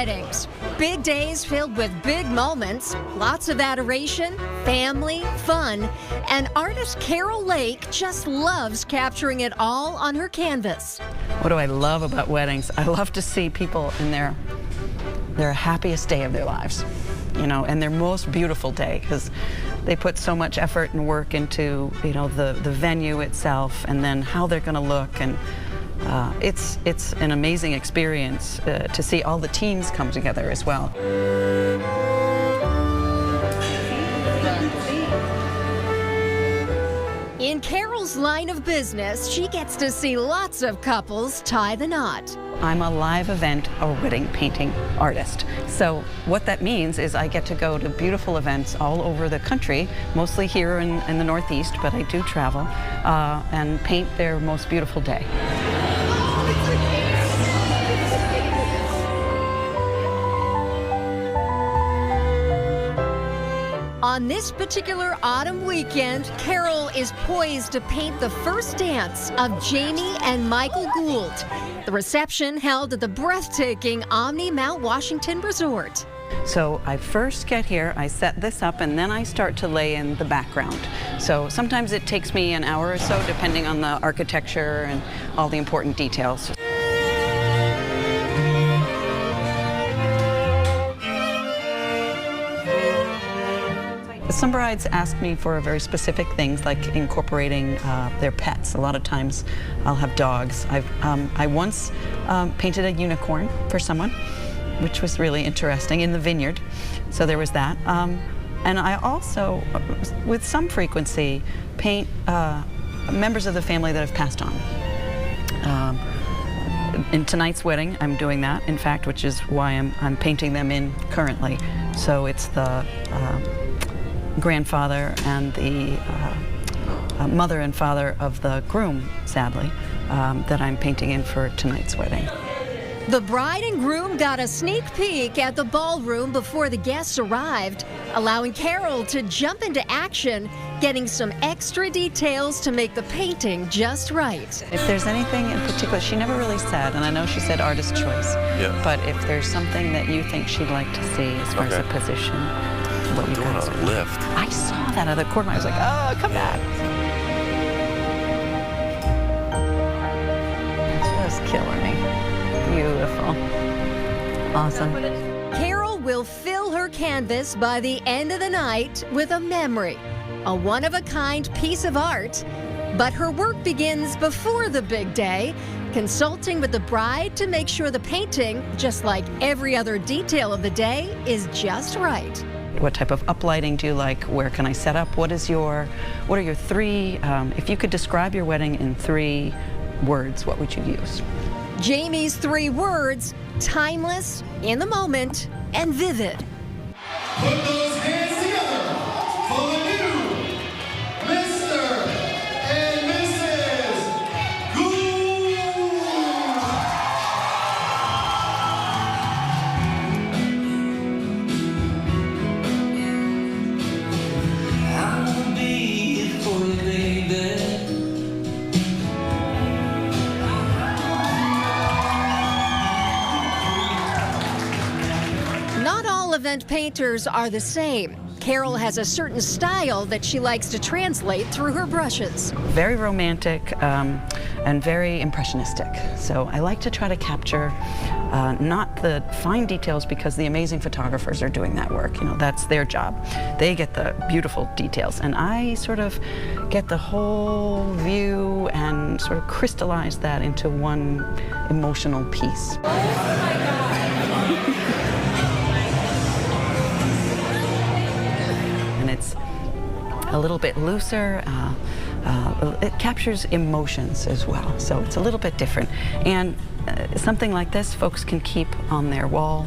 weddings. Big days filled with big moments, lots of adoration, family, fun, and artist Carol Lake just loves capturing it all on her canvas. What do I love about weddings? I love to see people in their happiest day of their lives, you know, and their most beautiful day, because they put so much effort and work into, you know, the venue itself and then how they're going to look, and it's an amazing experience to see all the teams come together as well. In Carol's line of business, she gets to see lots of couples tie the knot. I'm a live event or wedding painting artist. So what that means is I get to go to beautiful events all over the country, mostly here in the Northeast, but I do travel, and paint their most beautiful day. On this particular autumn weekend, Carol is poised to paint the first dance of Jamie and Michael Gould. The reception held at the breathtaking Omni Mount Washington Resort. So I first get here, I set this up, and then I start to lay in the background. So sometimes it takes me an hour or so, depending on the architecture and all the important details. Some brides ask me for very specific things, like incorporating their pets. A lot of times I'll have dogs. I once painted a unicorn for someone, which was really interesting, in the vineyard. So there was that. And I also, with some frequency, paint members of the family that have passed on. In tonight's wedding, I'm doing that, in fact, which is why I'm painting them in currently. So it's the grandfather and the mother and father of the groom, sadly, that I'm painting in for tonight's wedding. The bride and groom got a sneak peek at the ballroom before the guests arrived, allowing Carol to jump into action, getting some extra details to make the painting just right. If there's anything in particular, she never really said, and I know she said artist choice, but if there's something that you think she'd like to see as far as a position, what you guys doing a lift. I saw that out of the corner. I was like, oh, come back. Just killing me. Beautiful. Awesome. Carol will fill her canvas by the end of the night with a memory, a one-of-a-kind piece of art. But her work begins before the big day, consulting with the bride to make sure the painting, just like every other detail of the day, is just right. What type of uplighting do you like? Where can I set up? What are your three, if you could describe your wedding in 3 words, what would you use? Jamie's 3 words: timeless, in the moment, and vivid. Put those hands together for the new Mr. and Mrs. Gould. I'll be here for you, baby. Not all event painters are the same. Carol has a certain style that she likes to translate through her brushes. Very romantic and very impressionistic. So I like to try to capture not the fine details, because the amazing photographers are doing that work. You know, that's their job. They get the beautiful details, and I sort of get the whole view and sort of crystallize that into one emotional piece. And it's a little bit looser. It captures emotions as well, so it's a little bit different. And something like this, folks can keep on their wall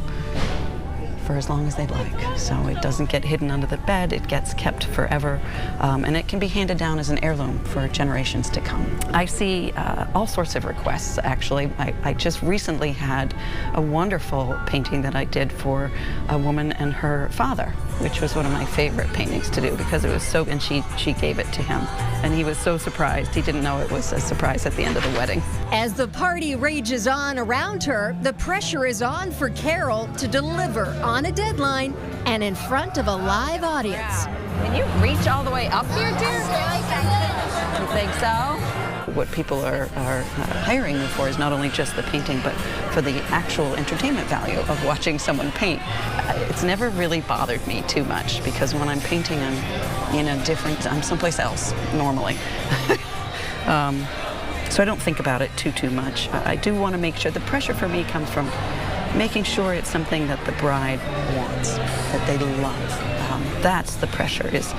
for as long as they'd like. So it doesn't get hidden under the bed, it gets kept forever, and it can be handed down as an heirloom for generations to come. I see all sorts of requests, actually. I just recently had a wonderful painting that I did for a woman and her father, which was one of my favorite paintings to do because it was so, and she gave it to him. And he was so surprised. He didn't know it was a surprise at the end of the wedding. As the party rages on around her, the pressure is on for Carol to deliver on a deadline and in front of a live audience. Can you reach all the way up here, dear? You think so? What people are hiring me for is not only just the painting, but for the actual entertainment value of watching someone paint. It's never really bothered me too much because when I'm painting, I'm someplace else normally. So I don't think about it too much. I do want to make sure the pressure for me comes from making sure it's something that the bride wants, that they love. That's the pressure, is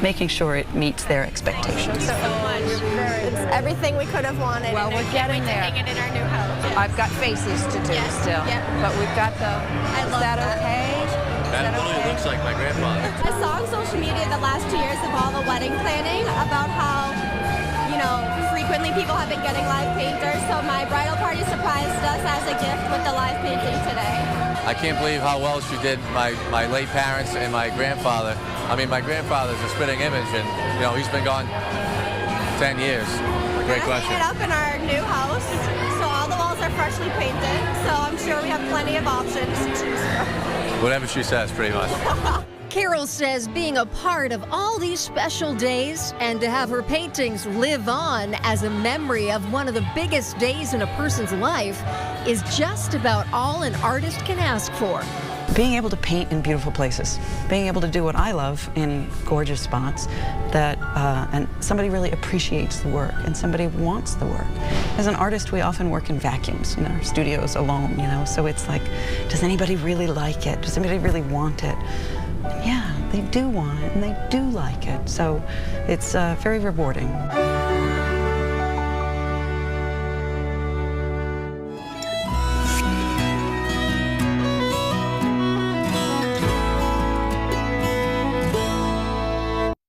making sure it meets their expectations. So much. It's everything we could have wanted. Well, we're getting there. Hang it in our new house. Yes. I've got faces to do still, but we've got the. Is that okay? That literally looks like my grandfather. I saw on social media the last 2 years of all the wedding planning about how, frequently people have been getting live painters. So my bridal party surprised us as a gift with the live painting today. I can't believe how well she did my late parents and my grandfather. I mean, my grandfather's a spitting image, and he's been gone 10 years. Great question. Hang it up in our new house, so all the walls are freshly painted. So I'm sure we have plenty of options to choose from. Whatever she says, pretty much. Carol says being a part of all these special days and to have her paintings live on as a memory of one of the biggest days in a person's life is just about all an artist can ask for. Being able to paint in beautiful places, being able to do what I love in gorgeous spots, and somebody really appreciates the work and somebody wants the work. As an artist, we often work in vacuums in our studios alone, so it's like, does anybody really like it? Does anybody really want it? Yeah, they do want it and they do like it, so it's very rewarding.